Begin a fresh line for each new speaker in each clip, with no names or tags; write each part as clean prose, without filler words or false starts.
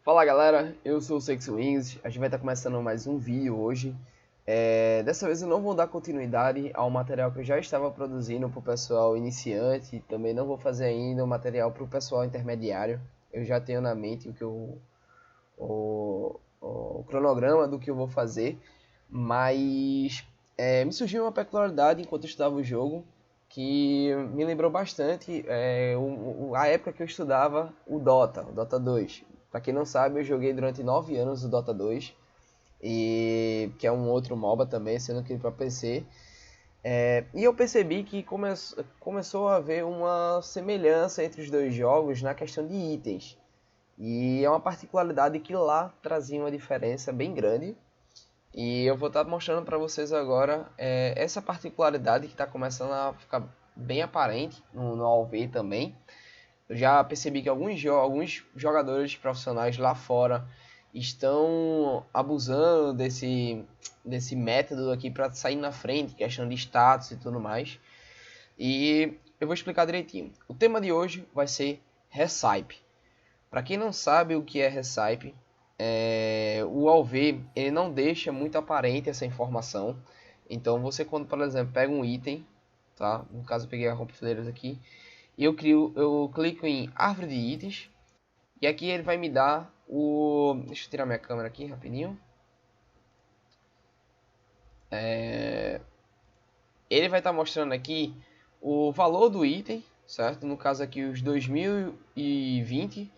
Fala galera, eu sou o Sexy Wings, a gente vai estar começando mais um vídeo hoje. Dessa vez eu não vou dar continuidade ao material que eu já estava produzindo para o pessoal iniciante, também não vou fazer ainda o material para o pessoal intermediário. Eu já tenho na mente o cronograma do que eu vou fazer, mas me surgiu uma peculiaridade enquanto eu estudava o jogo, que me lembrou bastante a época que eu estudava o Dota 2. Para quem não sabe, eu joguei durante 9 anos o Dota 2, que é um outro MOBA também, sendo que para PC. E eu percebi que começou a haver uma semelhança entre os dois jogos na questão de itens. E é uma particularidade que lá trazia uma diferença bem grande. E eu vou estar mostrando para vocês agora essa particularidade que está começando a ficar bem aparente no AoV também. Eu já percebi que alguns jogadores profissionais lá fora estão abusando desse método aqui para sair na frente, questão de status e tudo mais. E eu vou explicar direitinho. O tema de hoje vai ser Recipe. Para quem não sabe o que é Recipe, o AoV ele não deixa muito aparente essa informação. Então você quando, por exemplo, pega um item, tá? No caso eu peguei a rompefileiras aqui, e eu clico em árvore de itens, e aqui ele vai me dar deixa eu tirar minha câmera aqui rapidinho. Ele vai estar mostrando aqui o valor do item, certo? No caso aqui os 2020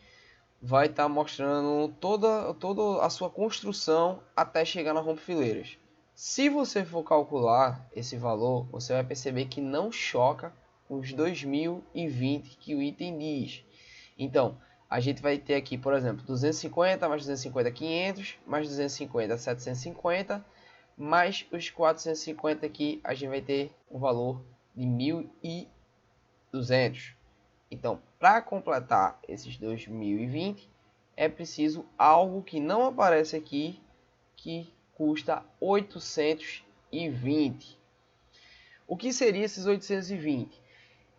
vai estar mostrando toda a sua construção até chegar na rompefileiras. Se você for calcular esse valor, você vai perceber que não choca com os 2020 que o item diz. Então, a gente vai ter aqui, por exemplo, 250 mais 250, 500, mais 250, 750, mais os 450 aqui, a gente vai ter um valor de 1.200. Então, para completar esses 2020, é preciso algo que não aparece aqui, que custa 820. O que seria esses 820?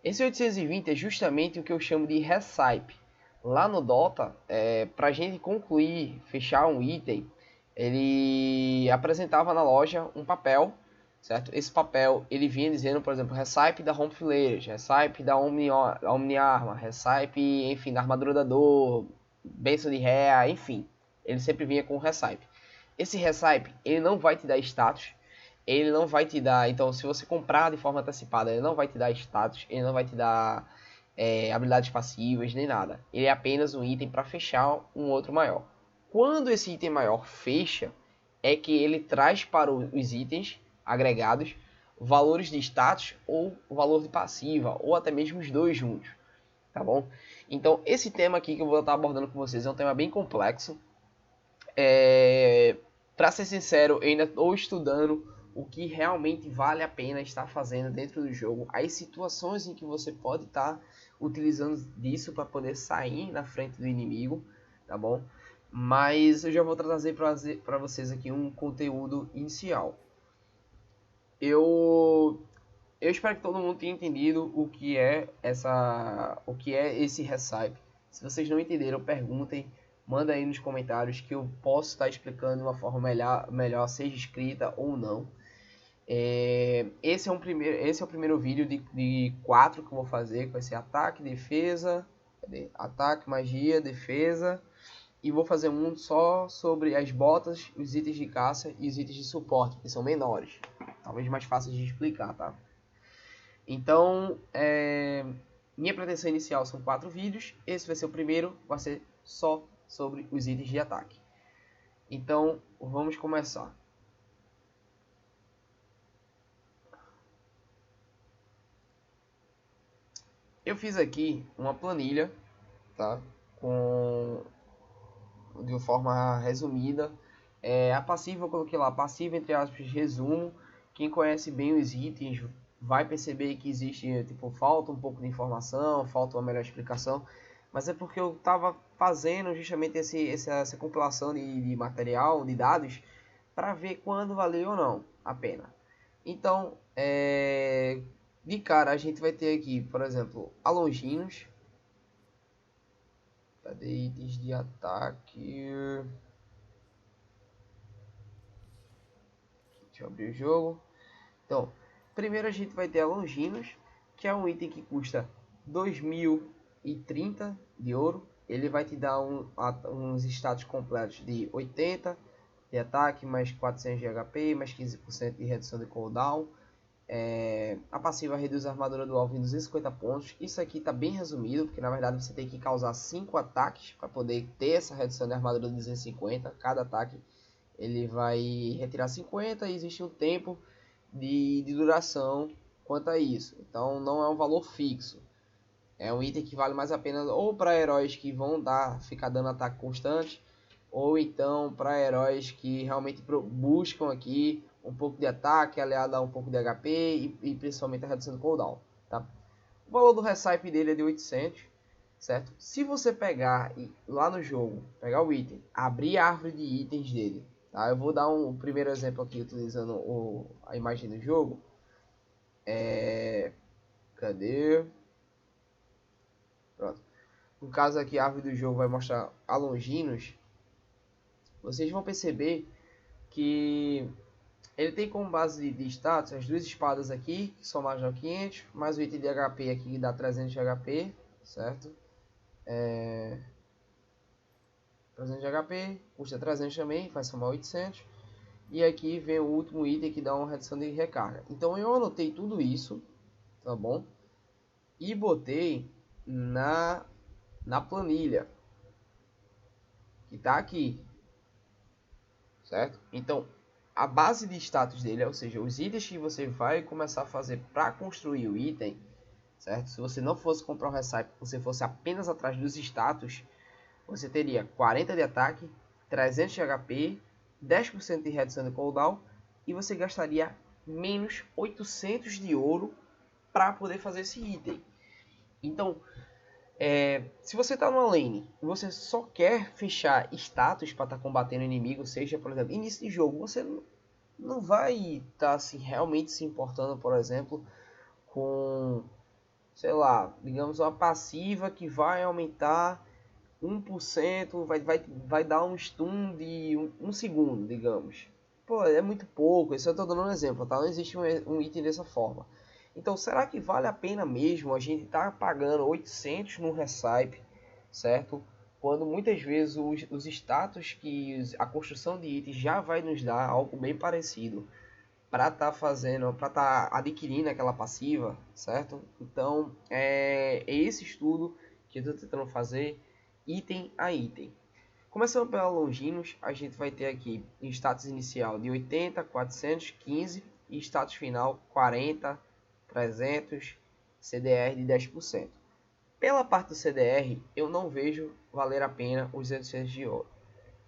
Esse 820 é justamente o que eu chamo de Recipe. Lá no Dota, para a gente concluir, fechar um item, ele apresentava na loja um papel, certo? Esse papel ele vinha dizendo, por exemplo, Recipe da Rompefileiras, Recipe da Omni-Arma, Recipe, enfim, da Armadura da Dor, Bênção de Ré, enfim. Ele sempre vinha com Recipe. Esse Recipe, ele não vai te dar status, ele não vai te dar, então se você comprar de forma antecipada, ele não vai te dar status, ele não vai te dar habilidades passivas, nem nada. Ele é apenas um item para fechar um outro maior. Quando esse item maior fecha, é que ele traz para os itens agregados valores de status ou valor de passiva, ou até mesmo os dois juntos, tá bom? Então esse tema aqui que eu vou estar abordando com vocês é um tema bem complexo. Para ser sincero, eu ainda estou estudando o que realmente vale a pena estar fazendo dentro do jogo, as situações em que você pode estar utilizando disso para poder sair na frente do inimigo, tá bom? Mas eu já vou trazer para vocês aqui um conteúdo inicial. Eu espero que todo mundo tenha entendido o que é esse Recipe. Se vocês não entenderam, perguntem, manda aí nos comentários que eu posso estar explicando de uma forma melhor, seja escrita ou não. Esse é o primeiro vídeo de 4 que eu vou fazer, que vai ser ataque, defesa, ataque, magia, defesa, e vou fazer um só sobre as botas, os itens de caça e os itens de suporte, que são menores, talvez mais fáceis de explicar, tá? Então, minha pretensão inicial são 4 vídeos, esse vai ser o primeiro, vai ser só sobre os itens de ataque. Então, vamos começar. Eu fiz aqui uma planilha, tá? De uma forma resumida. A passiva eu coloquei lá, passiva entre aspas, resumo. Quem conhece bem os itens vai perceber que existe, tipo, falta um pouco de informação, falta uma melhor explicação. Mas é porque eu estava fazendo justamente essa compilação de material, de dados, para ver quando valeu ou não a pena. Então, de cara a gente vai ter aqui, por exemplo, a Longinos, Cadê itens de ataque? Deixa eu abrir o jogo. Então, primeiro a gente vai ter a Longinos, que é um item que custa 2030 de ouro. Ele vai te dar uns status completos de 80 de ataque, mais 400 de HP, mais 15% de redução de cooldown. A passiva reduz a armadura do alvo em 250 pontos. Isso aqui está bem resumido, porque na verdade você tem que causar 5 ataques para poder ter essa redução de armadura de 250. Cada ataque ele vai retirar 50 e existe um tempo de duração quanto a isso. Então não é um valor fixo. É um item que vale mais a pena ou para heróis que vão ficar dando ataque constante, ou então para heróis que realmente buscam aqui um pouco de ataque aliado a um pouco de HP e principalmente a redução do cooldown, tá? O valor do recipe dele é de 800, certo? Se você pegar lá no jogo, pegar o item, abrir a árvore de itens dele, tá? Eu vou dar um primeiro exemplo aqui utilizando a imagem do jogo. Cadê? Pronto. No caso aqui, a árvore do jogo vai mostrar a Longinos. Vocês vão perceber que ele tem como base de status as duas espadas aqui, que somam 500, mais o item de HP aqui que dá 300 de HP, certo? 300 de HP, custa 300 também, vai somar 800. E aqui vem o último item que dá uma redução de recarga. Então eu anotei tudo isso, tá bom? E botei na planilha, que tá aqui, certo? Então a base de status dele, ou seja, os itens que você vai começar a fazer para construir o item, certo? Se você não fosse comprar um recipe, você fosse apenas atrás dos status, você teria 40 de ataque, 300 de HP, 10% de redução de cooldown e você gastaria menos 800 de ouro para poder fazer esse item. Então, se você está numa lane e você só quer fechar status para estar combatendo inimigo, seja, por exemplo, início de jogo, você não vai estar assim, realmente se importando, por exemplo, com, sei lá, digamos uma passiva que vai aumentar 1%, vai dar um stun de 1 segundo, digamos. Pô, é muito pouco, isso eu estou dando um exemplo, tá? Não existe um item dessa forma. Então, será que vale a pena mesmo a gente estar pagando 800 no recipe, certo? Quando muitas vezes os status a construção de itens já vai nos dar algo bem parecido para estar adquirindo aquela passiva, certo? Então, é esse estudo que eu estou tentando fazer item a item. Começando pela Longinos, a gente vai ter aqui status inicial de 80, 415 e status final 40, 300, CDR de 10%. Pela parte do CDR, eu não vejo valer a pena os 800 de ouro.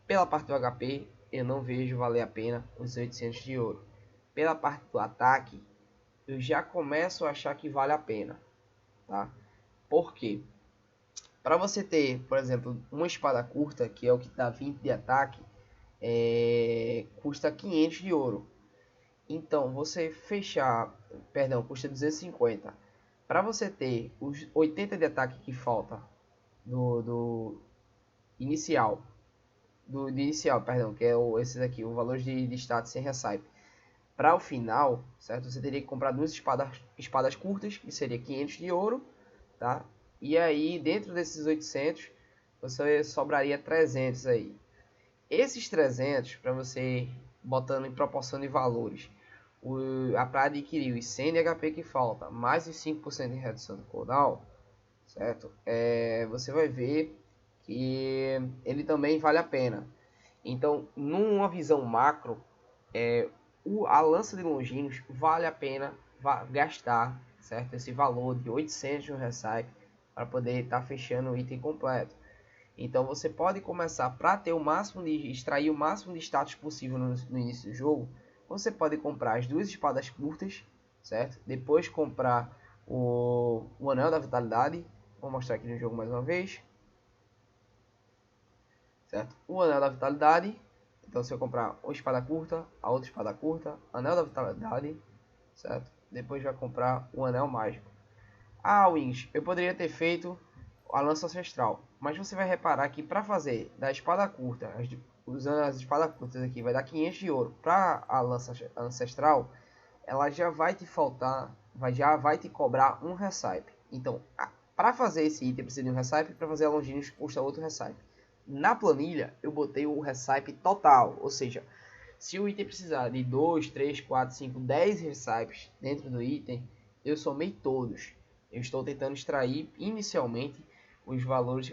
Pela parte do HP, eu não vejo valer a pena os 800 de ouro. Pela parte do ataque, eu já começo a achar que vale a pena, tá? Por quê? Para você ter, por exemplo, uma espada curta, que é o que dá 20 de ataque, custa 500 de ouro. Então, você custa 250. Para você ter os 80 de ataque que falta do inicial, que é esse daqui, o valor de status sem recipe. Para o final, certo? Você teria que comprar duas espadas curtas, que seria 500 de ouro, tá? E aí, dentro desses 800, você sobraria 300 aí. Esses 300, para você botando em proporção de valores, para adquirir os 100 de HP que falta, mais os 5% de redução do cooldown, certo? Você vai ver que ele também vale a pena. Então, numa visão macro, a lança de Longinos vale a pena gastar, certo? Esse valor de 800 no recipe para poder estar fechando o item completo. Então você pode começar para ter extrair o máximo de status possível no início do jogo. Você pode comprar as duas espadas curtas, certo? Depois comprar o anel da vitalidade. Vou mostrar aqui no jogo mais uma vez, certo? O anel da vitalidade. Então se eu comprar uma espada curta, a outra espada curta, anel da vitalidade, certo? Depois vai comprar o anel mágico. Wings, eu poderia ter feito a lança ancestral, Mas você vai reparar que para fazer da espada curta, usando as espadas curtas aqui, vai dar 500 de ouro. Para a lança ancestral, ela já vai te faltar, já vai te cobrar um recipe. Então, para fazer esse item precisa de um recipe, para fazer a Longinus custa outro recipe. Na planilha, eu botei o recipe total, ou seja, se o item precisar de 2, 3, 4, 5, 10 recipes dentro do item, eu somei todos. Eu estou tentando extrair inicialmente os valores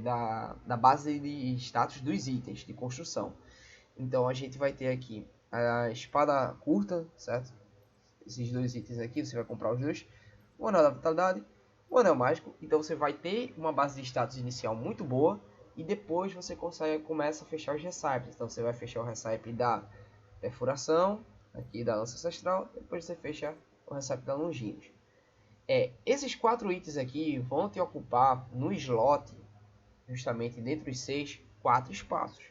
da base de status dos itens de construção. Então a gente vai ter aqui a espada curta, certo? Esses dois itens aqui, você vai comprar os dois. O anel da vitalidade, o anel mágico. Então você vai ter uma base de status inicial muito boa. E depois você começa a fechar os recipes. Então você vai fechar o recipe da perfuração, aqui da lança ancestral. Depois você fecha o recipe da Longinus. Esses 4 itens aqui vão te ocupar no slot, justamente dentro dos 6, 4 espaços.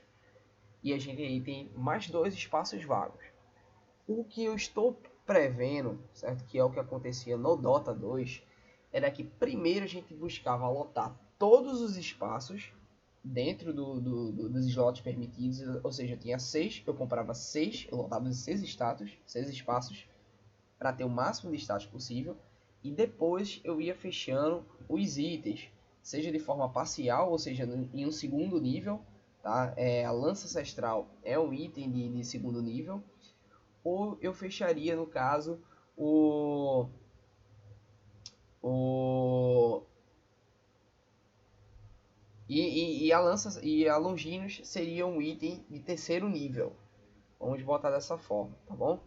E a gente aí tem mais 2 espaços vagos. O que eu estou prevendo, certo? Que é o que acontecia no Dota 2, era que primeiro a gente buscava lotar todos os espaços dentro dos slots permitidos, ou seja, eu tinha 6, eu comprava 6, eu lotava 6 espaços para ter o máximo de status possível, e depois eu ia fechando os itens, seja de forma parcial, ou seja, em um segundo nível, tá? A lança ancestral é um item de segundo nível, ou eu fecharia, no caso, a lança e a Longinus seria um item de terceiro nível. Vamos botar dessa forma, tá bom?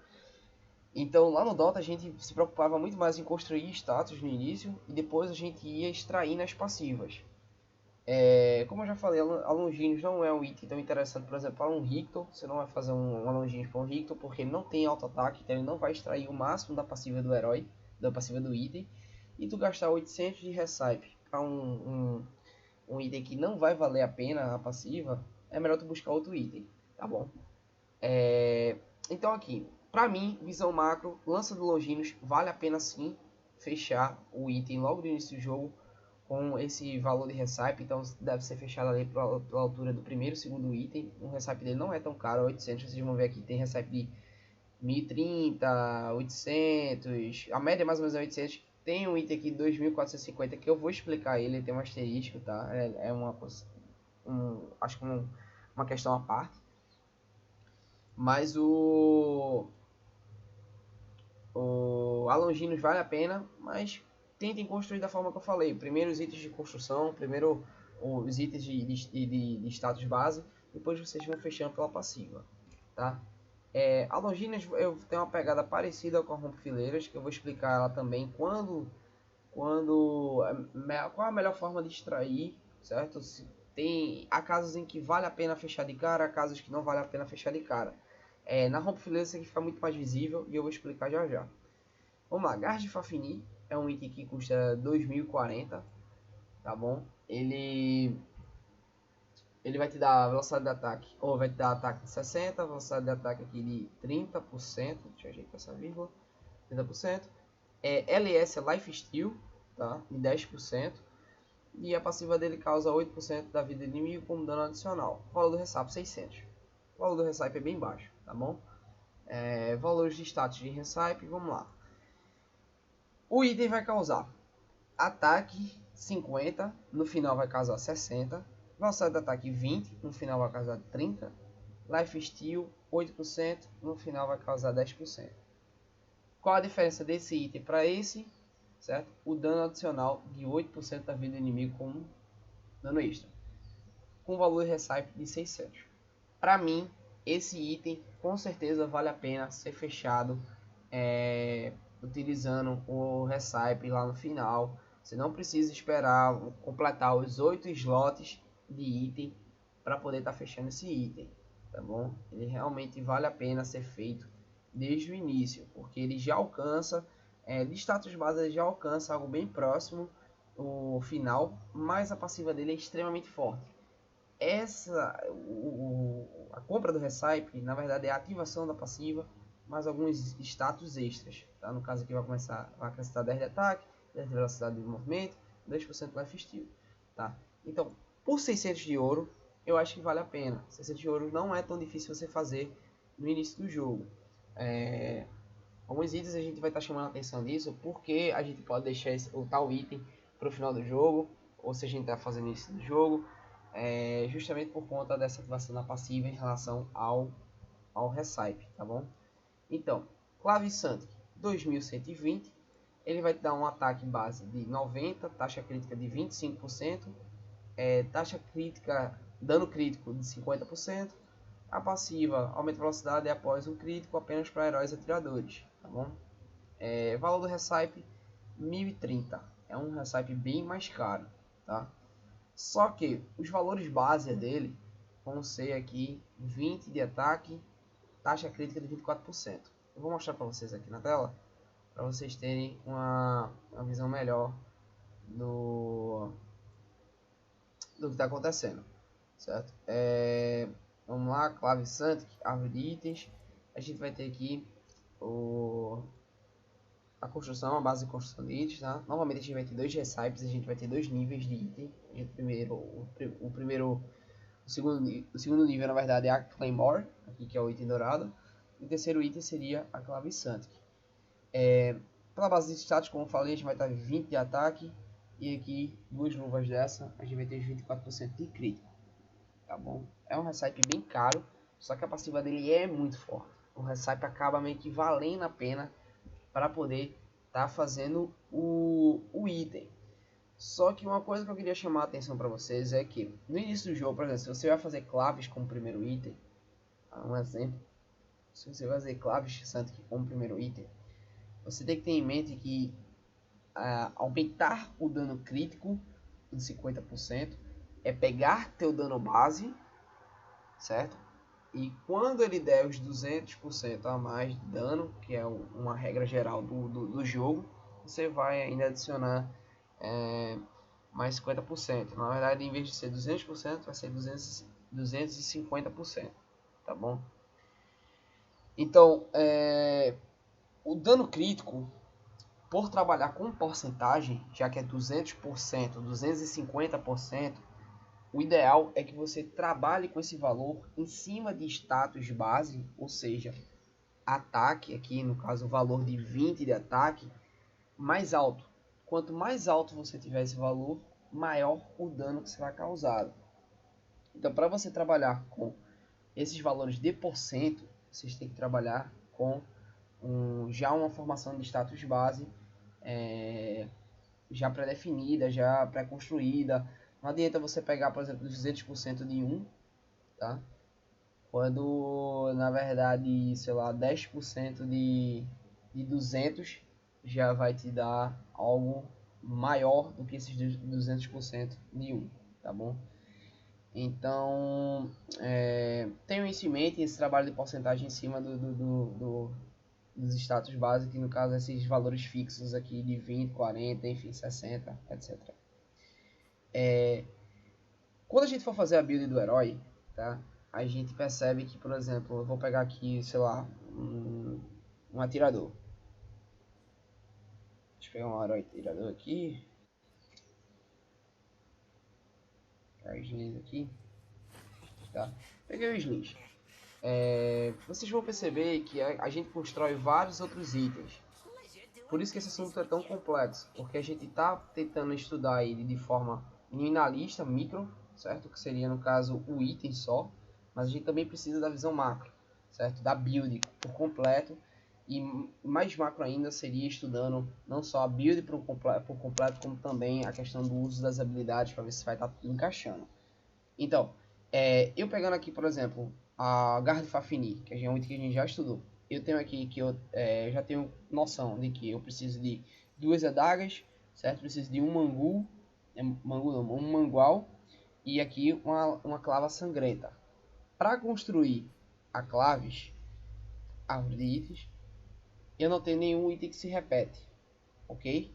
Então lá no Dota a gente se preocupava muito mais em construir status no início e depois a gente ia extraindo as passivas. Como eu já falei, a Longinus não é um item tão interessante, por exemplo, para um Rictor. Você não vai fazer uma Longinus para um Rictor porque ele não tem auto-ataque, então ele não vai extrair o máximo da passiva do herói, da passiva do item. E tu gastar 800 de recipe para um item que não vai valer a pena a passiva, é melhor tu buscar outro item, tá bom? Então aqui, pra mim, visão macro, lança do Longinus, vale a pena sim fechar o item logo no início do jogo com esse valor de recipe, então deve ser fechado ali pela altura do primeiro e segundo item. O recipe dele não é tão caro, 800, vocês vão ver aqui, tem recipe de 1030, 800, a média mais ou menos é 800. Tem um item aqui de 2450 que eu vou explicar ele, tem um asterisco, tá? Acho que uma questão à parte. Mas a Longinus vale a pena, mas tentem construir da forma que eu falei. Primeiro os itens de construção, primeiro os itens de status base, depois vocês vão fechando pela passiva, tá? A Longinus eu tenho uma pegada parecida com a Rompe-Fileiras, que eu vou explicar ela também qual a melhor forma de extrair, certo? Há casos em que vale a pena fechar de cara, há casos que não vale a pena fechar de cara. Na Rompe-Fileiras isso aqui fica muito mais visível e eu vou explicar já já. Vamos lá, Garde de Fafnir é um item que custa 2040, tá bom? Ele vai te dar velocidade de ataque, ou vai te dar ataque de 60, velocidade de ataque aqui de 30%, deixa eu ajeitar essa vírgula, 30%. LS é Lifesteal, tá? De 10%. E a passiva dele causa 8% da vida do inimigo como dano adicional. O valor do recipe 600. O valor do recipe é bem baixo, tá bom? Valores de status de recipe, vamos lá. O item vai causar ataque 50, no final vai causar 60. Velocidade de ataque 20, no final vai causar 30. Lifesteal 8%, no final vai causar 10%. Qual a diferença desse item para esse? Certo? O dano adicional de 8% da vida do inimigo com dano extra, com valor de recipe de 600. Para mim, esse item com certeza vale a pena ser fechado utilizando o recipe lá no final. Você não precisa esperar completar os 8 slots de item para poder estar fechando esse item, tá bom? Ele realmente vale a pena ser feito desde o início, porque ele já alcança de status base, ele já alcança algo bem próximo o final, mas a passiva dele é extremamente forte. A compra do recipe, na verdade, é a ativação da passiva, mais alguns status extras, tá? No caso aqui vai acrescentar 10 de ataque, 10 de velocidade de movimento, 2% de lifesteal, tá? Então, por 600 de ouro, eu acho que vale a pena. 600 de ouro não é tão difícil você fazer no início do jogo. Alguns itens a gente vai estar chamando a atenção disso, porque a gente pode deixar o tal item para o final do jogo, ou se a gente está fazendo isso no jogo, justamente por conta dessa ativação da passiva em relação ao Recipe, tá bom? Então, Clavissante 2120, ele vai te dar um ataque base de 90, taxa crítica de 25%, taxa crítica, dano crítico de 50%, a passiva aumenta a velocidade após um crítico apenas para heróis atiradores, tá bom? Valor do Recipe 1030, é um Recipe bem mais caro, tá? Só que os valores base dele vão ser aqui 20 de ataque, taxa crítica de 24%. Eu vou mostrar para vocês aqui na tela, para vocês terem uma visão melhor do que está acontecendo, certo? Vamos lá, Clavissante, árvore de itens. A gente vai ter aqui a construção, a base de construção de itens, tá? Novamente a gente vai ter dois recipes, a gente vai ter dois níveis de item. O segundo nível, na verdade, é a Claymore, aqui que é o item dourado. E o terceiro item seria a Clavissante. Pela base de status, como eu falei, a gente vai estar 20 de ataque. E aqui, duas luvas dessa, a gente vai ter 24% de crítico. Tá bom? É um recipe bem caro, só que a passiva dele é muito forte. O recipe acaba meio que valendo a pena para poder estar fazendo o item. Só que uma coisa que eu queria chamar a atenção para vocês é que no início do jogo, por exemplo, se você vai fazer claves como primeiro item, um exemplo, se você vai fazer claves como primeiro item, você tem que ter em mente que aumentar o dano crítico em 50% é pegar teu dano base, certo? E quando ele der os 200% a mais de dano, que é uma regra geral do jogo, você vai ainda adicionar mais 50%. Na verdade, em vez de ser 200%, vai ser 250%, tá bom? Então, o dano crítico, por trabalhar com porcentagem, já que é 200%, 250%, o ideal é que você trabalhe com esse valor em cima de status base, ou seja, ataque, aqui no caso o valor de 20 de ataque, mais alto. Quanto mais alto você tiver esse valor, maior o dano que será causado. Então, para você trabalhar com esses valores de porcento, vocês têm que trabalhar com já uma formação de status base já pré-definida, já pré-construída. Não adianta você pegar, por exemplo, 200% de um, tá? Quando, na verdade, sei lá, 10% de 200 já vai te dar algo maior do que esses 200% de um, tá bom? Então, tenham isso em mente, esse trabalho de porcentagem em cima dos status básicos, que no caso esses valores fixos aqui de 20, 40, enfim, 60, etc. Quando a gente for fazer a build do herói, tá? A gente percebe que, por exemplo, eu vou pegar aqui, sei lá, um atirador. Deixa eu pegar um herói atirador aqui. Pegar os slings aqui. Tá? Peguei os slings. Vocês vão perceber que a gente constrói vários outros itens. Por isso que esse assunto é tão complexo, porque a gente está tentando estudar ele de forma minimalista, micro, certo? Que seria, no caso, o item só, mas a gente também precisa da visão macro, certo? Da build por completo, e mais macro ainda seria estudando não só a build por completo, como também a questão do uso das habilidades, para ver se vai estar tudo encaixando. Então, eu pegando aqui, por exemplo, a Garra de Fafnir, que é um item que a gente já estudou. Eu tenho aqui que eu já tenho noção de que eu preciso de 2 adagas, certo? Preciso de um um mangual e aqui uma clava sangrenta. Para construir a claves, árvore de itens, eu não tenho nenhum item que se repete, ok?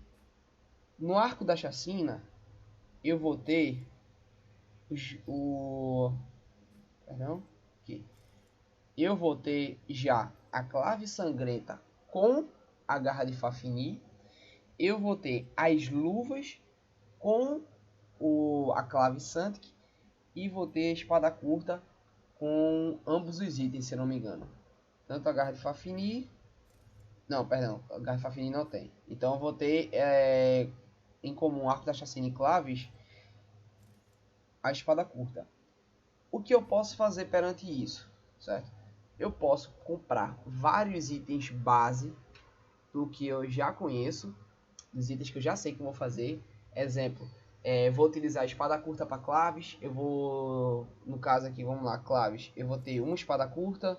No arco da chacina, eu vou ter eu vou ter já a clave sangrenta com a garra de Fafnir. Eu vou ter as luvas com a clave Santic e vou ter a espada curta com ambos os itens, se eu não me engano. Tanto a garra de Fafnir... Não, perdão, a garra de Fafnir não tem. Então eu vou ter em comum arco da chacina e claves a espada curta. O que eu posso fazer perante isso, certo? Eu posso comprar vários itens base do que eu já conheço, dos itens que eu já sei que eu vou fazer. Exemplo, vou utilizar a espada curta para claves. Eu vou, no caso aqui, vamos lá, claves. Eu vou ter uma espada curta.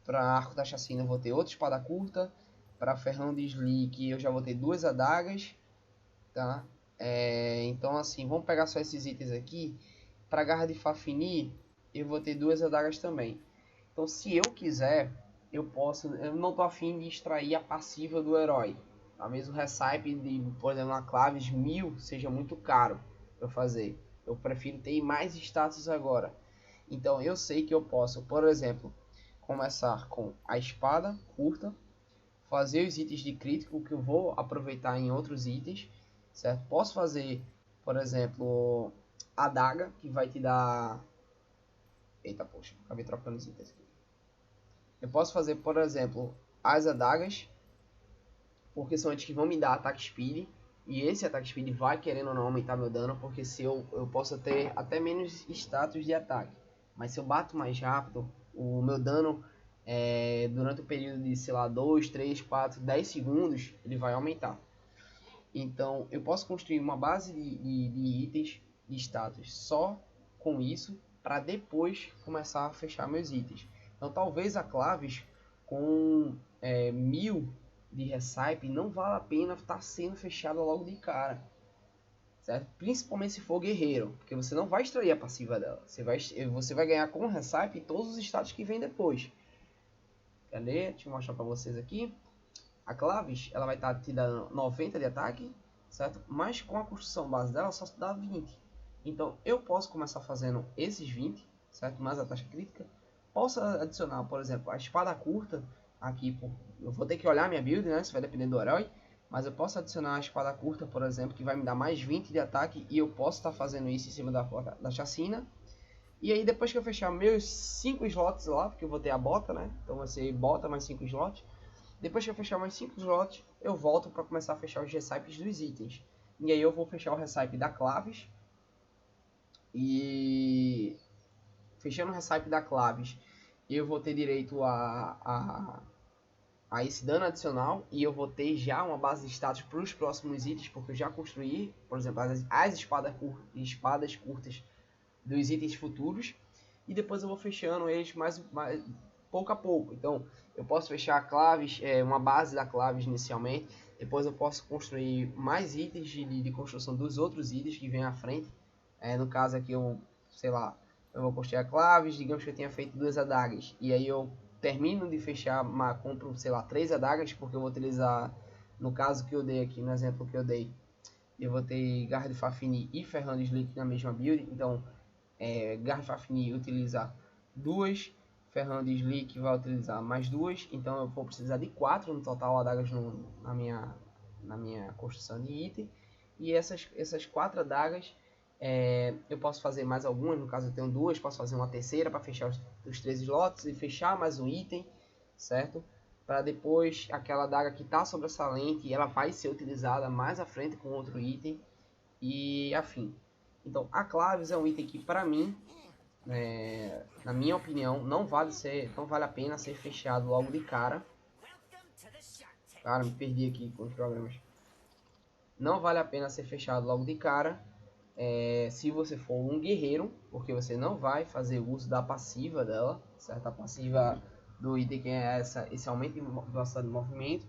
Para arco da chacina eu vou ter outra espada curta. Para ferrão de slick eu já vou ter duas adagas, tá? Então assim, vamos pegar só esses itens aqui. Para garra de Fafnir eu vou ter duas adagas também. Então se eu quiser, eu não tô afim de extrair a passiva do herói. Talvez o recipe de, por exemplo, uma claves 1000 seja muito caro eu fazer. Eu prefiro ter mais status agora. Então eu sei que eu posso, por exemplo, começar com a espada curta, fazer os itens de crítico que eu vou aproveitar em outros itens, certo? Posso fazer, por exemplo, a adaga, que vai te dar... Eita, poxa, acabei trocando os itens aqui. Eu posso fazer, por exemplo, as adagas, porque são itens que vão me dar ataque speed, e esse ataque speed vai, querendo ou não, aumentar meu dano, porque se eu posso ter até menos status de ataque, mas se eu bato mais rápido, o meu dano durante o período de, sei lá, 2, 3, 4, 10 segundos, ele vai aumentar. Então eu posso construir uma base de itens de status só com isso, para depois começar a fechar meus itens. Então talvez a claves com 1000 de recipe não vale a pena estar sendo fechada logo de cara, certo? Principalmente se for guerreiro, porque você não vai extrair a passiva dela. Você vai ganhar com recipe todos os status que vem depois. Cadê? Deixa eu mostrar para vocês aqui. A claves, ela vai estar te dando 90 de ataque, certo? Mas com a construção base dela só dá 20. Então eu posso começar fazendo esses 20, certo? Mais a taxa crítica. Posso adicionar, por exemplo, a espada curta aqui. Eu vou ter que olhar minha build, né? Isso vai depender do herói. Mas eu posso adicionar a espada curta, por exemplo, que vai me dar mais 20 de ataque. E eu posso estar fazendo isso em cima da chacina. E aí depois que eu fechar meus 5 slots lá, porque eu vou ter a bota, né? Então vai ser bota mais 5 slots. Depois que eu fechar mais 5 slots, eu volto para começar a fechar os recipes dos itens. E aí eu vou fechar o recipe da claves. E fechando o recipe da claves, eu vou ter direito a esse dano adicional. E eu vou ter já uma base de status para os próximos itens, porque eu já construí, por exemplo, as espadas curtas dos itens futuros. E depois eu vou fechando eles mais pouco a pouco. Então eu posso fechar a claves, uma base da claves inicialmente. Depois eu posso construir mais itens de construção dos outros itens que vem à frente. No caso aqui eu vou construir a claves. Digamos que eu tenha feito 2 adagas, e aí eu termino de fechar, compro, 3 adagas, porque eu vou utilizar, no caso que eu dei aqui, no exemplo que eu dei, eu vou ter garra de Fafnir e ferrão de slick na mesma build. Então garra de Fafnir utiliza 2, ferrão de slick vai utilizar mais 2, então eu vou precisar de 4 no total adagas na minha construção de item. E essas 4 adagas eu posso fazer mais algumas, no caso eu tenho 2, posso fazer uma terceira para fechar os 3 slots e fechar mais um item, certo? Para depois aquela adaga que está sobressalente, ela vai ser utilizada mais à frente com outro item e afim. Então a claves é um item que para mim, na minha opinião, não vale a pena ser fechado logo de cara. Cara, me perdi aqui com os programas. Não vale a pena ser fechado logo de cara. Se você for um guerreiro, porque você não vai fazer uso da passiva dela, certo? A passiva do item que é esse aumento de velocidade de movimento,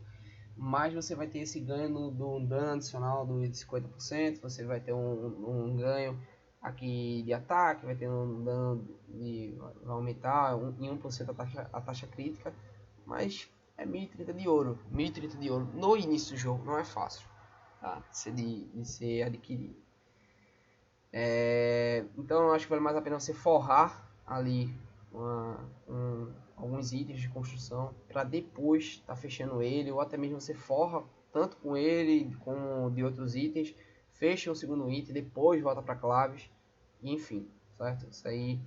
mas você vai ter esse ganho do dano adicional de 50%, você vai ter um ganho aqui de ataque, vai ter um dano vai aumentar em 1% a taxa crítica, mas é 1030 de ouro. 1030 de ouro no início do jogo não é fácil, tá? de ser adquirido. Então eu acho que vale mais a pena você forrar ali alguns itens de construção para depois tá fechando ele, ou até mesmo você forra tanto com ele como de outros itens, fecha o segundo item, depois volta para claves, enfim, certo? Isso aí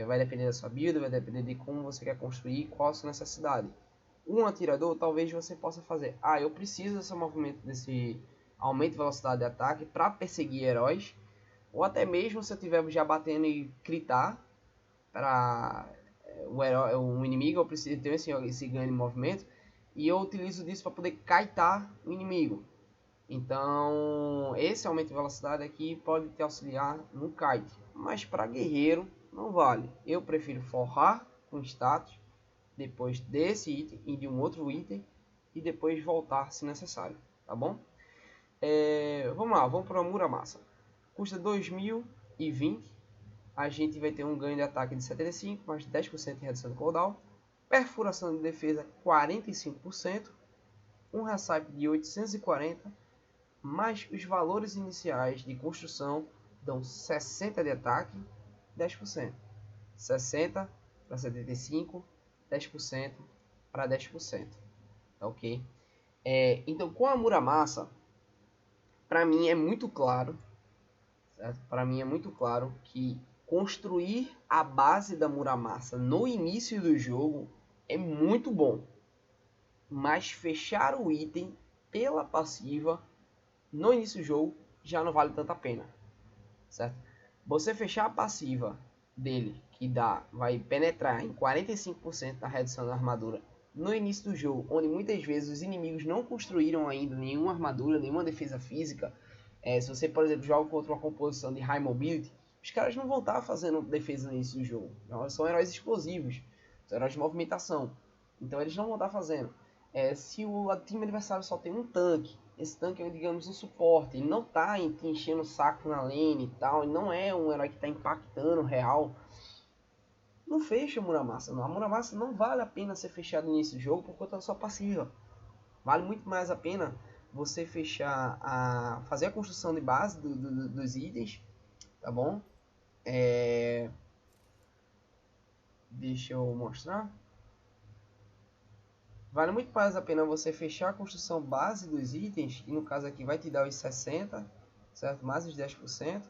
vai depender da sua build, vai depender de como você quer construir, qual a sua necessidade. Um atirador, talvez você possa fazer, eu preciso desse movimento, desse aumento de velocidade de ataque para perseguir heróis, ou até mesmo se eu estiver já batendo e critar para o inimigo, eu preciso ter esse ganho de movimento, e eu utilizo disso para poder kitar o inimigo. Então, esse aumento de velocidade aqui pode te auxiliar no kite, mas para guerreiro não vale. Eu prefiro forrar com status, depois desse item e de um outro item, e depois voltar se necessário, tá bom? Vamos lá, vamos para a Muramasa. Custa 2020, a gente vai ter um ganho de ataque de 75, mais 10% de redução de cooldown, perfuração de defesa 45%, um recipe de 840, mas os valores iniciais de construção dão 60 de ataque, 10%. 60 para 75, 10% para 10%. Tá ok? Então, com a Muramasa, para mim é muito claro, certo? Para mim é muito claro que construir a base da Muramasa no início do jogo é muito bom, mas fechar o item pela passiva no início do jogo já não vale tanta pena, certo? Você fechar a passiva dele, que vai penetrar em 45% da redução da armadura no início do jogo, onde muitas vezes os inimigos não construíram ainda nenhuma armadura, nenhuma defesa física. Se você, por exemplo, joga contra uma composição de High Mobility, os caras não vão estar fazendo defesa no início do jogo. São heróis explosivos, são heróis de movimentação, então eles não vão estar fazendo. Se o time adversário só tem um tanque, esse tanque é, digamos, um suporte, ele não está enchendo o saco na lane e tal, ele não é um herói que está impactando real, não fecha a Muramasa. A Muramasa não vale a pena ser fechado no início do jogo por conta da sua passiva. Vale muito mais a pena você fazer a construção de base dos itens, tá bom? Deixa eu mostrar. Vale muito mais a pena você fechar a construção base dos itens, que no caso aqui vai te dar os 60, certo? Mais os 10%.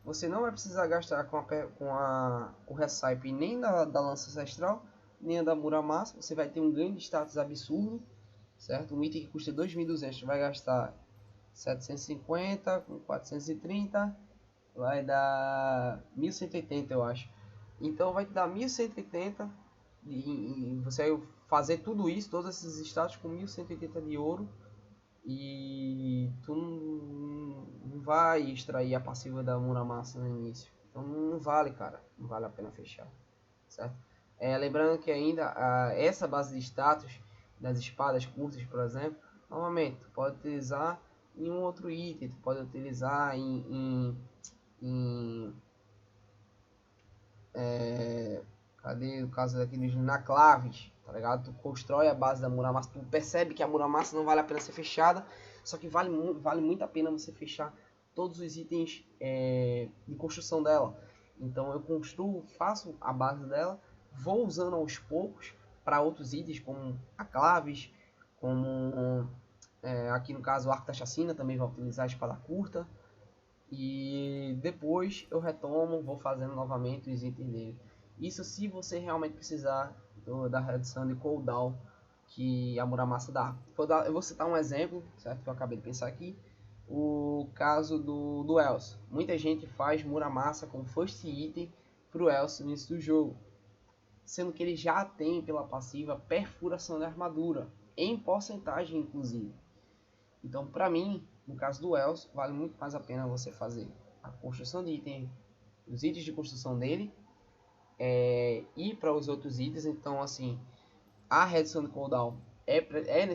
Você não vai precisar gastar com o recipe nem da lança ancestral, nem a da Muramasa. Você vai ter um ganho de status absurdo, certo? Um item que custa 2.200 vai gastar 750 com 430, vai dar 1180, eu acho. Então vai te dar 1180 e você vai fazer tudo isso, todos esses status com 1180 de ouro, e tu não vai extrair a passiva da Muramasa no início. Então não vale, cara. Não vale a pena fechar, certo? Lembrando que ainda essa base de status das espadas curtas, por exemplo, novamente, tu pode utilizar em um outro item, tu pode utilizar cadê o caso daqui na claves, tá ligado? Tu constrói a base da Muramasa, tu percebe que a Muramasa não vale a pena ser fechada, só que vale muito a pena você fechar todos os itens de construção dela. Então eu construo, faço a base dela, vou usando aos poucos para outros itens, como a claves, como aqui no caso o arco da chacina, também vai utilizar a espada curta, e depois eu retomo, vou fazendo novamente os itens dele. Isso se você realmente precisar da redução de cooldown que a Muramasa dá. Eu vou citar um exemplo, certo? Que eu acabei de pensar aqui. O caso do Elcio. Muita gente faz Muramasa como first item para o Elcio no início do jogo, sendo que ele já tem pela passiva perfuração da armadura, em porcentagem inclusive. Então, para mim, no caso do Elcio, vale muito mais a pena você fazer a construção de item, os itens de construção dele, e para os outros itens. Então, assim, a redução de cooldown é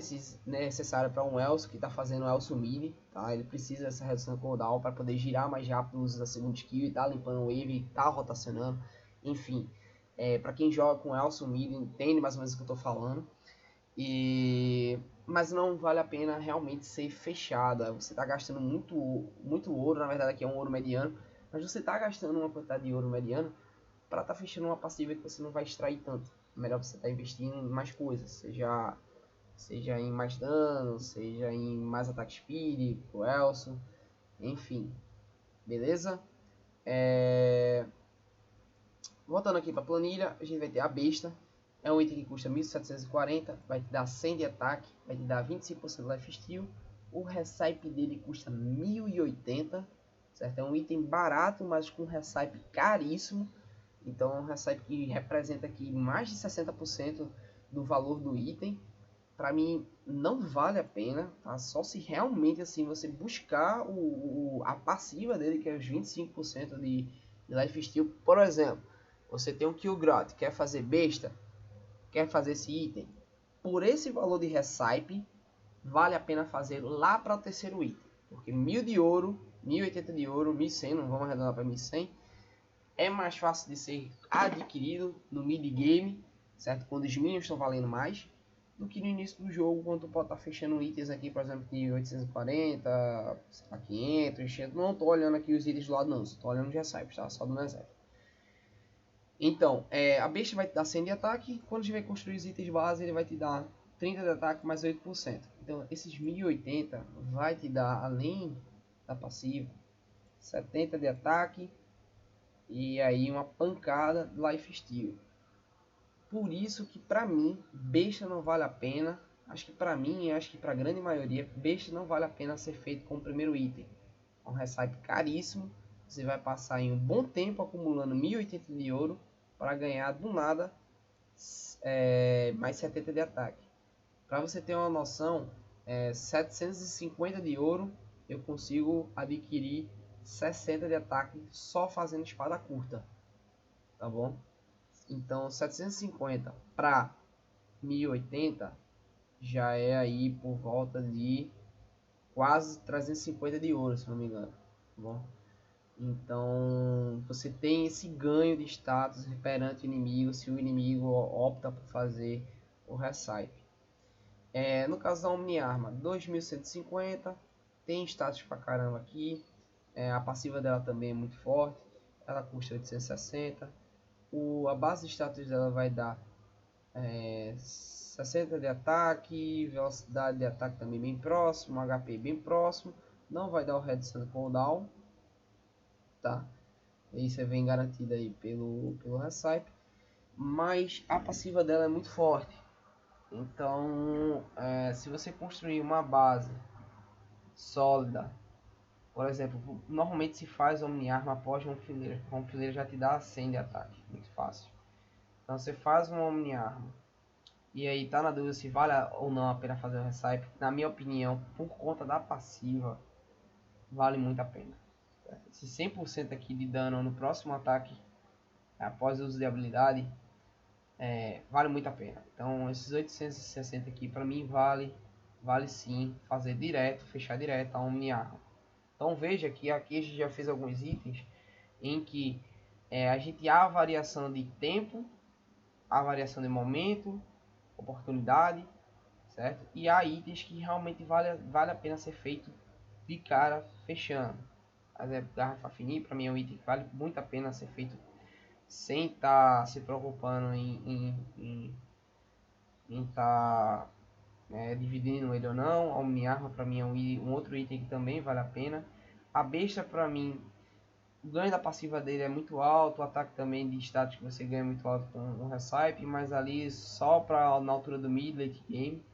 necessária para um Elcio que está fazendo o Elcio Mini, tá? Ele precisa dessa redução de cooldown para poder girar mais rápido, usa a segunda skill e tá limpando o wave, tá rotacionando, enfim. Para quem joga com Elcio Mini, entende mais ou menos o que eu estou falando. Mas não vale a pena realmente ser fechada. Você está gastando muito ouro, na verdade aqui é um ouro mediano, mas você está gastando uma quantidade de ouro mediano para estar fechando uma passiva que você não vai extrair tanto. É melhor você estar investindo em mais coisas, seja em mais dano, seja em mais ataque speed, pro Elcio, Enfim, beleza? Voltando aqui para a planilha, a gente vai ter a besta. É um item que custa 1740, vai te dar 100 de ataque, vai te dar 25% de lifesteal. O recipe dele custa 1080, certo? É um item barato, mas com recipe caríssimo. Então é um recipe que representa aqui mais de 60% do valor do item. Para mim não vale a pena, tá? Só se realmente assim você buscar a passiva dele, que é os 25% de lifesteal. Por exemplo, você tem um Killgrot, quer fazer besta, quer fazer esse item, por esse valor de recipe, vale a pena fazer lá para o terceiro item. Porque 1000 de ouro, 1080 de ouro, 1100, não vamos arredondar para 1100, é mais fácil de ser adquirido no mid-game, certo? Quando os minions estão valendo mais, do que no início do jogo, quando tu pode estar fechando itens aqui, por exemplo, de 840, 500, não estou olhando aqui os itens do lado não, estou olhando os recipes, tá? Só do meu exército. Então, a besta vai te dar 100 de ataque. Quando a gente vai construir os itens base, ele vai te dar 30 de ataque mais 8%. Então, esses 1080 vai te dar, além da passiva, 70 de ataque e aí uma pancada de lifesteal. Por isso que para mim, besta não vale a pena. Acho que para mim e acho que para a grande maioria, besta não vale a pena ser feito com o primeiro item. É um recipe caríssimo. Você vai passar em um bom tempo acumulando 1080 de ouro para ganhar do nada mais 70 de ataque. Para você ter uma noção, 750 de ouro eu consigo adquirir 60 de ataque só fazendo espada curta, tá bom? Então 750 para 1080 já é aí por volta de quase 350 de ouro, se não me engano, tá bom? Então você tem esse ganho de status perante o inimigo se o inimigo opta por fazer o recipe. No caso da Omni-Arma, 2150, tem status pra caramba aqui. A passiva dela também é muito forte, ela custa 860. A base de status dela vai dar 60 de ataque, velocidade de ataque também bem próximo, HP bem próximo. Não vai dar o redução de cooldown, tá? Isso vem garantido aí pelo recipe. Mas a passiva dela é muito forte. Então, se você construir uma base sólida, por exemplo, normalmente se faz Omni-Arma após uma fileira. Uma fileira já te dá 100 de ataque, muito fácil. Então você faz uma Omni-Arma e aí tá na dúvida se vale ou não a pena fazer o recipe. Na minha opinião, por conta da passiva, vale muito a pena. Esse 100% aqui de dano no próximo ataque, após o uso de habilidade, vale muito a pena. Então esses 860 aqui para mim vale sim fazer direto, fechar direto a Omni-Arma. Então veja que aqui a gente já fez alguns itens em que a gente há a variação de tempo, a variação de momento, oportunidade, certo? E há itens que realmente vale a pena ser feito de cara fechando. Por exemplo, garrafa fininha para mim é um item que vale muito a pena ser feito sem estar se preocupando em estar dividindo ele ou não. A Omni-Arma para mim é um outro item que também vale a pena. A besta para mim, o ganho da passiva dele é muito alto, o ataque também de status que você ganha é muito alto com o recipe, mas ali só na altura do mid late game.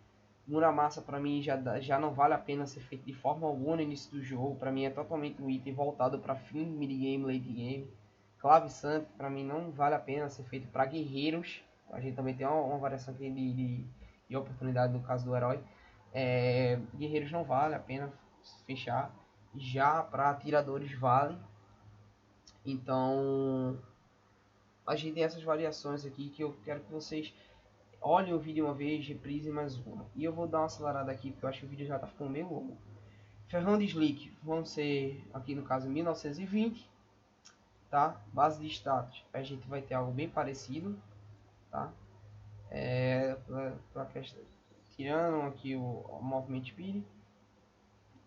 Muramasa para mim já não vale a pena ser feito de forma alguma no início do jogo. Para mim é totalmente um item voltado para fim mid game, late game. Clavissante para mim não vale a pena ser feito para guerreiros. A gente também tem uma variação aqui de oportunidade no caso do herói. Guerreiros não vale a pena fechar. Já para atiradores vale. Então a gente tem essas variações aqui que eu quero que vocês olhem o vídeo uma vez, reprise mais uma. E eu vou dar uma acelerada aqui porque eu acho que o vídeo já está ficando meio longo. Ferrão de Slick vão ser aqui no caso 1920, tá? Base de status a gente vai ter algo bem parecido, tá? Tirando aqui o Movement Speed,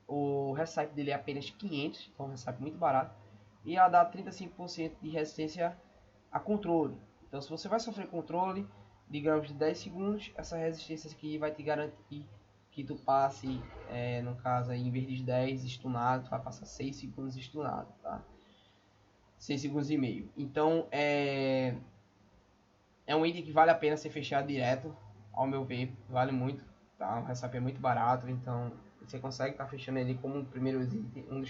o recipe dele é apenas 500, então é um recipe muito barato. E ela dá 35% de resistência a controle. Então se você vai sofrer controle, digamos de 10 segundos, essa resistência aqui vai te garantir que tu passe, no caso aí, em vez de 10 stunado, tu vai passar 6 segundos stunado, tá? 6 segundos e meio. Então, é um item que vale a pena ser fechado direto, ao meu ver, vale muito, tá? O recipe é muito barato, então você consegue estar fechando ele como um dos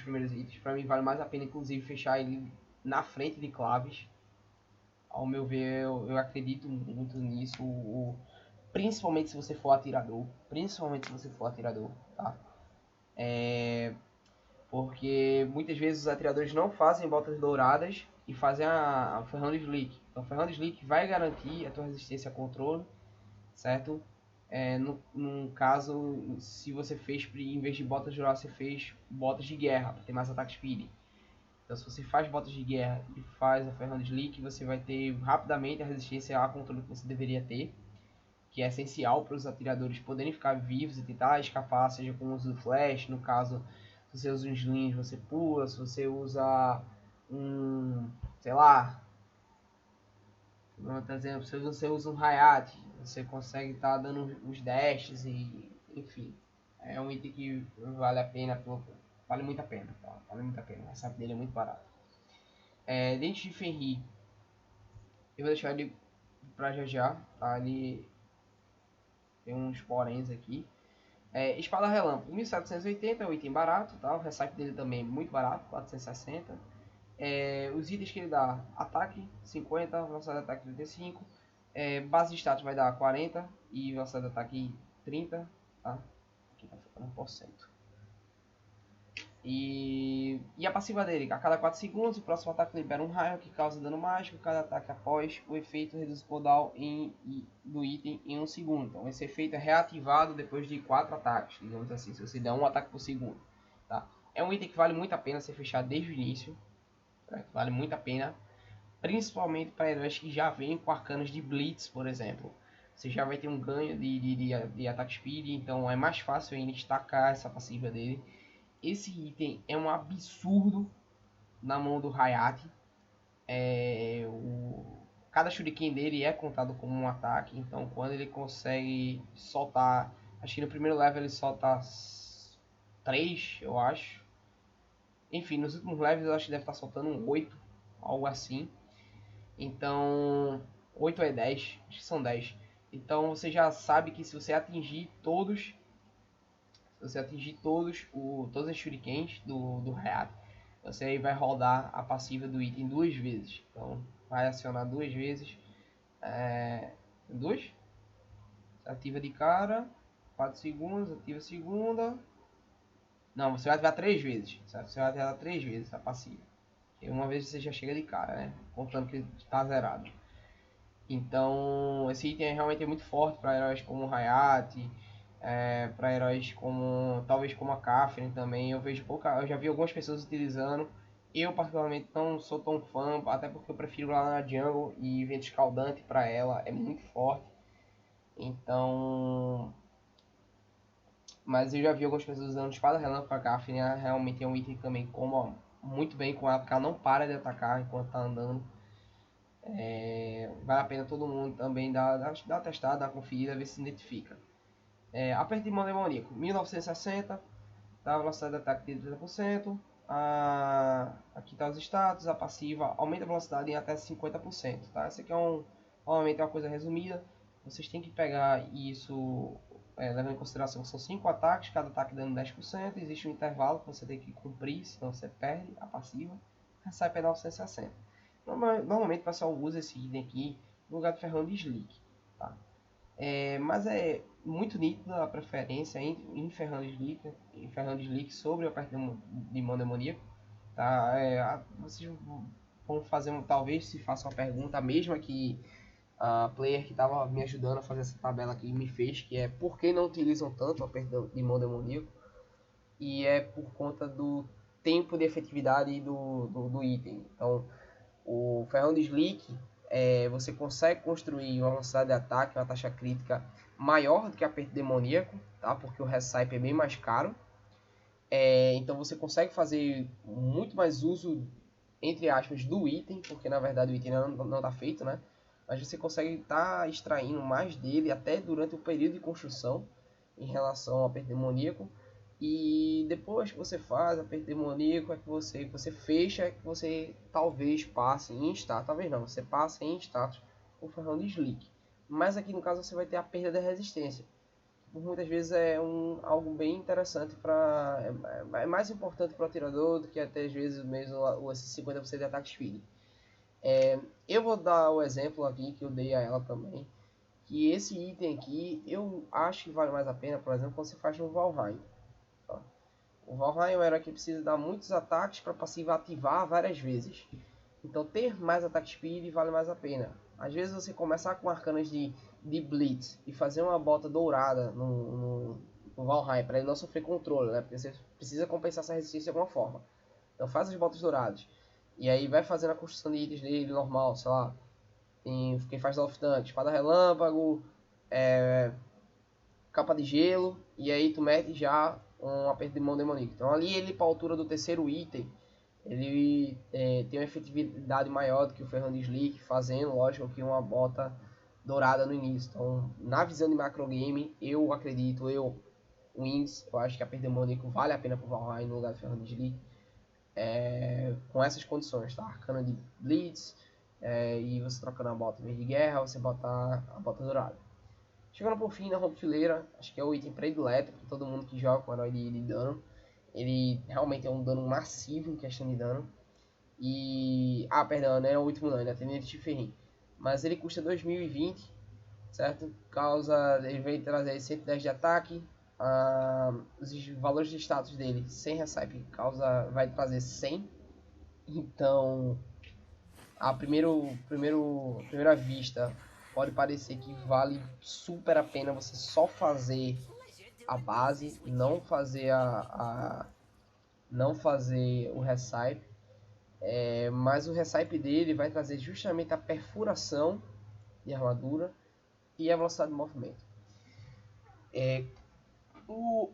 primeiros itens. Para mim vale mais a pena, inclusive, fechar ele na frente de claves. Ao meu ver, eu acredito muito nisso, principalmente se você for atirador, tá? Porque muitas vezes os atiradores não fazem botas douradas e fazem a Ferrando Slick. Então, Ferrando Slick vai garantir a tua resistência a controle, certo? No caso, se você fez, em vez de botas douradas, você fez botas de guerra, para ter mais ataque speed. Então, se você faz botas de guerra e faz a Ferrando Slick, você vai ter rapidamente a resistência a controle que você deveria ter, que é essencial para os atiradores poderem ficar vivos e tentar escapar, seja com o uso do flash, no caso, se você usa um sling, você pula, se você usa sei lá, por exemplo, se você usa um Hayat, você consegue estar dando os dashes e, enfim, é um item que vale a pena, vale muito a pena, tá? Vale muito a pena, o recipe dele é muito barato. Dente de Fenrir, eu vou deixar ele pra já, tá? Ele tem uns poréns aqui. Espada Relâmpago, 1780, é um item barato, tá? O recipe dele também é muito barato, 460. Os itens que ele dá: ataque 50, velocidade de ataque 35, base de status vai dar 40 e velocidade de ataque 30, tá? Aqui tá ficando 1%. E a passiva dele: a cada 4 segundos o próximo ataque libera um raio que causa dano mágico. Cada ataque após o efeito reduz o cooldown do item em 1 segundo. Então esse efeito é reativado depois de 4 ataques, digamos assim, se você der um ataque por segundo, tá? É um item que vale muito a pena ser fechado desde o início, certo? Vale muito a pena, principalmente para heróis que já vêm com arcanos de Blitz, por exemplo. Você já vai ter um ganho de ataque speed, então é mais fácil ainda destacar essa passiva dele. Esse item é um absurdo na mão do Hayat. Cada shuriken dele é contado como um ataque, então quando ele consegue soltar, acho que no primeiro level ele solta 3, eu acho. Enfim, nos últimos levels eu acho que deve estar soltando um 8, algo assim. Então, 8 é 10, acho que são 10. Então você já sabe que se você atingir todos todos os shurikens do Hayat, você aí vai rodar a passiva do item 2 vezes. Então vai acionar 2 vezes. Duas? Ativa de cara, 4 segundos, ativa a segunda. Não, você vai ativar 3 vezes. Certo? Você vai ativar 3 vezes a passiva. E uma vez você já chega de cara, né? Contando que está zerado. Então esse item realmente é muito forte para heróis como o Hayat, para heróis como talvez como a Catherine também. Eu já vi algumas pessoas utilizando. Eu particularmente não sou tão fã, até porque eu prefiro lá na jungle e vento escaldante para ela, é muito forte. Então, mas eu já vi algumas pessoas usando espada relâmpago para Catherine, realmente é um item que também comba muito bem com ela, porque ela não para de atacar enquanto tá andando. Vale a pena todo mundo também dar uma testada, dar uma conferida, ver se se identifica. Aperto de mão demoníaco, 1960, tá? A velocidade de ataque de 30%. Aqui tá os status, a passiva aumenta a velocidade em até 50%, tá? Essa aqui normalmente é uma coisa resumida. Vocês têm que pegar isso levando em consideração que são 5 ataques, cada ataque dando 10%. Existe um intervalo que você tem que cumprir, senão você perde a passiva. Sai para 960. Normalmente o pessoal usa esse item aqui no lugar do ferrão de Slick, tá? Mas é muito nítida a preferência em ferrão de Slick sobre o aperto de mão demoníaco, tá? Vocês vão fazer, talvez se faça uma pergunta, a mesma que a player que estava me ajudando a fazer essa tabela aqui me fez, que é por que não utilizam tanto o aperto de mão demoníaco, e é por conta do tempo de efetividade do item. Então, o ferrão de Slick, você consegue construir uma velocidade de ataque, uma taxa crítica maior do que aperto demoníaco, tá? Porque o recipe é bem mais caro. Então você consegue fazer muito mais uso, entre aspas, do item, porque na verdade o item não está feito, né? Mas você consegue estar extraindo mais dele até durante o período de construção. em relação ao aperto demoníaco. E depois que você faz aperto demoníaco, é que você fecha, é que você talvez passe em status. Talvez não, você passa em status o ferrão de Slick. Mas aqui no caso você vai ter a perda da resistência. Por muitas vezes é algo bem interessante para. É mais importante para o atirador do que até às vezes mesmo esse 50% de ataque speed. Eu vou dar o exemplo aqui que eu dei a ela também. Que esse item aqui eu acho que vale mais a pena, por exemplo, quando você faz no Valheim. Tá? O Valheim é um herói que precisa dar muitos ataques para a passiva ativar várias vezes. Então ter mais ataque speed vale mais a pena. Às vezes você começar com arcanas de Blitz e fazer uma bota dourada no Valheim para ele não sofrer controle, né? Porque você precisa compensar essa resistência de alguma forma. Então faz as botas douradas. E aí vai fazendo a construção de itens dele normal, sei lá. Tem quem faz Loftanque, espada relâmpago, capa de gelo. E aí tu mete já um aperto de mão demoníaco. Então ali ele para a altura do terceiro item, ele tem uma efetividade maior do que o ferrão de Slick, fazendo, lógico, que uma bota dourada no início. Então, na visão de macro game, eu acredito, Wings, eu acho que a perda demoníaco vale a pena pro Valheim no lugar do ferrão de Slick, com essas condições, tá? Arcana de Blitz, e você trocando a bota em vez de guerra, você botar a bota dourada. Chegando por fim na roupa fileira, acho que é o item predileto para todo mundo que joga com herói de dano. Ele realmente é um dano massivo em questão de dano. E... perdão, não é o último não, ainda tem Tenente de Ferrim. Mas ele custa 2020, certo? Ele veio trazer 110 de ataque. Os valores de status dele, sem recipe, vai trazer 100. Então, à primeira vista, pode parecer que vale super a pena você só fazer a base e não fazer não fazer o recipe, mas o recipe dele vai trazer justamente a perfuração de armadura e a velocidade de movimento.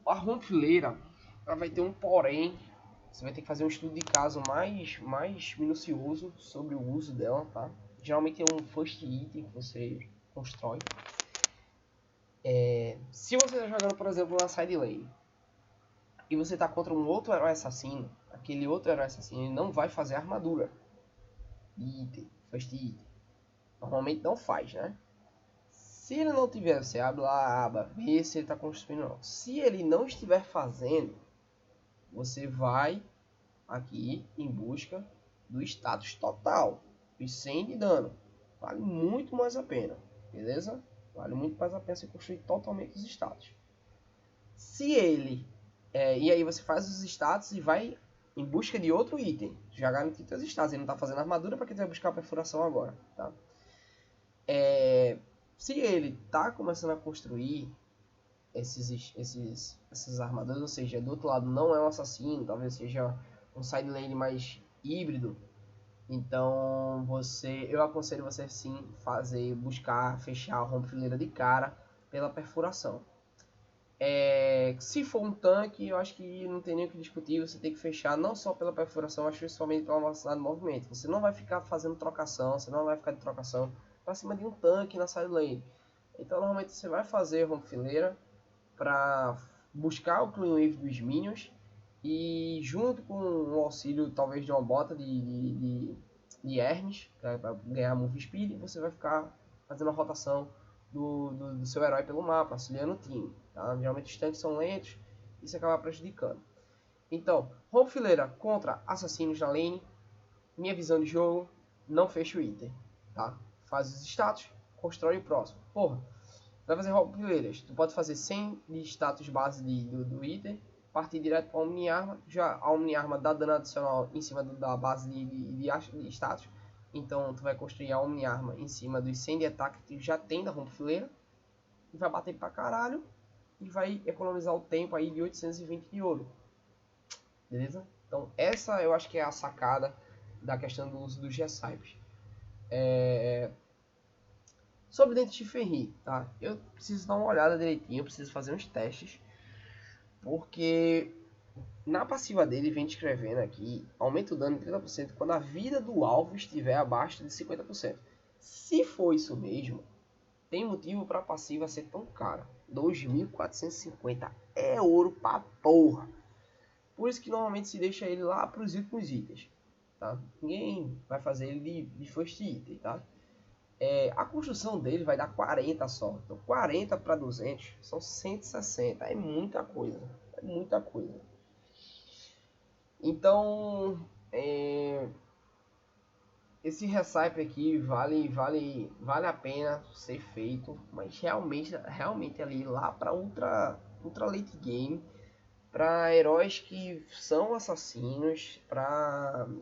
A ronfileira vai ter um porém. Você vai ter que fazer um estudo de caso mais minucioso sobre o uso dela, tá? Geralmente é um first item que você constrói. Se você está jogando, por exemplo, na side lane e você está contra um outro herói assassino, aquele outro herói assassino ele não vai fazer armadura de item, first item. Normalmente não faz, né? Se ele não tiver, você abre lá a aba, vê se ele está construindo ou não. Se ele não estiver fazendo, você vai aqui em busca do status total, os 100 de dano. Vale muito mais a pena, beleza? Vale muito mais a pena você construir totalmente os status. Se ele... e aí você faz os status e vai em busca de outro item. Já garantiu seus status. Ele não está fazendo armadura, para que você vai buscar a perfuração agora, tá? Se ele está começando a construir essas armaduras, ou seja, do outro lado não é um assassino, talvez seja um side lane mais híbrido, então eu aconselho você sim buscar fechar a ronfileira de cara pela perfuração. Se for um tanque, eu acho que não tem nem o que discutir, você tem que fechar não só pela perfuração, mas principalmente pela velocidade de movimento. Você não vai ficar fazendo trocação, você não vai ficar de trocação para cima de um tanque na side lane. Então normalmente você vai fazer ronfileira para buscar o clean wave dos minions e junto com o auxílio talvez de uma bota de Hermes, para ganhar move speed, você vai ficar fazendo a rotação do seu herói pelo mapa, auxiliando o time, tá? Geralmente os tanques são lentos e isso acaba prejudicando. Então, ronfileira contra assassinos na lane, minha visão de jogo, não fecha o item, tá? Faz os status, constrói o próximo. Porra, vai fazer ronfileiras, tu pode fazer 100 de status base do item, partir direto para a Omni-Arma. Já a Omni-Arma dá dano adicional em cima da base de status. Então tu vai construir a Omni-Arma em cima dos 100 de ataque que tu já tem da ronfileira. E vai bater pra caralho. E vai economizar o tempo aí de 820 de ouro. Beleza? Então essa eu acho que é a sacada da questão do uso dos recipes. Sobre Dente de Ferri, tá? Eu preciso dar uma olhada direitinho, eu preciso fazer uns testes. Porque na passiva dele vem descrevendo aqui, aumenta o dano em 30% quando a vida do alvo estiver abaixo de 50%. Se for isso mesmo, tem motivo para a passiva ser tão cara. 2.450 é ouro pra porra. Por isso que normalmente se deixa ele lá para os últimos itens, tá? Ninguém vai fazer ele de first item, tá? A construção dele vai dar 40 só. Então 40 para 200 são 160. É muita coisa. É muita coisa. Então esse recipe aqui vale a pena ser feito, mas realmente ali lá para ultra late game, para heróis que são assassinos,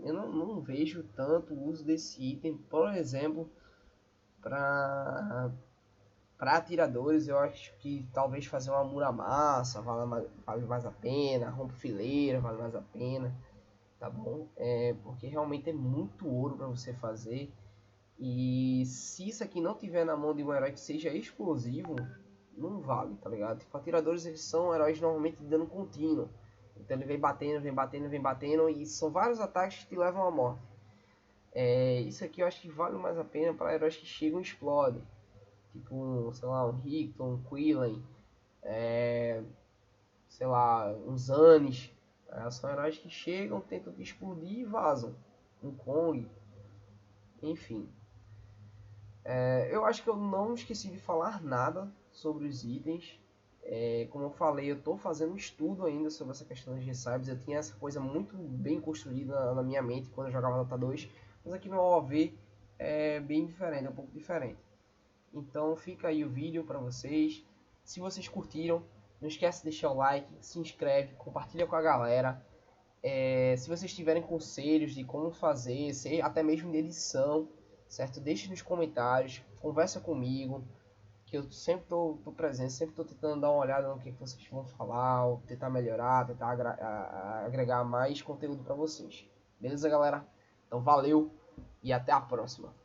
eu não vejo tanto o uso desse item. Por exemplo, para atiradores, eu acho que talvez fazer uma Muramasa vale mais a pena, rompe fileira vale mais a pena, tá bom? Porque realmente é muito ouro para você fazer. E se isso aqui não tiver na mão de um herói que seja explosivo, não vale, tá ligado? Tipo, atiradores, eles são heróis normalmente de dano contínuo. Então ele vem batendo e são vários ataques que te levam à morte. Isso aqui eu acho que vale mais a pena para heróis que chegam e explodem. Tipo, sei lá, um Ricton, um Quillen, sei lá, uns Anis. São heróis que chegam, tentam te explodir e vazam. Um Kong, enfim. Eu acho que eu não esqueci de falar nada sobre os itens. Como eu falei, eu estou fazendo um estudo ainda sobre essa questão dos recibes. Eu tinha essa coisa muito bem construída na minha mente quando eu jogava Dota 2, mas aqui no OV é bem diferente, é um pouco diferente. Então fica aí o vídeo para vocês. Se vocês curtiram, não esquece de deixar o like, se inscreve, compartilha com a galera. Se vocês tiverem conselhos de como fazer, até mesmo de edição, certo? Deixe nos comentários, conversa comigo, que eu sempre tô presente, sempre tô tentando dar uma olhada no que vocês vão falar, ou tentar melhorar, tentar agregar mais conteúdo para vocês. Beleza, galera? Então valeu e até a próxima.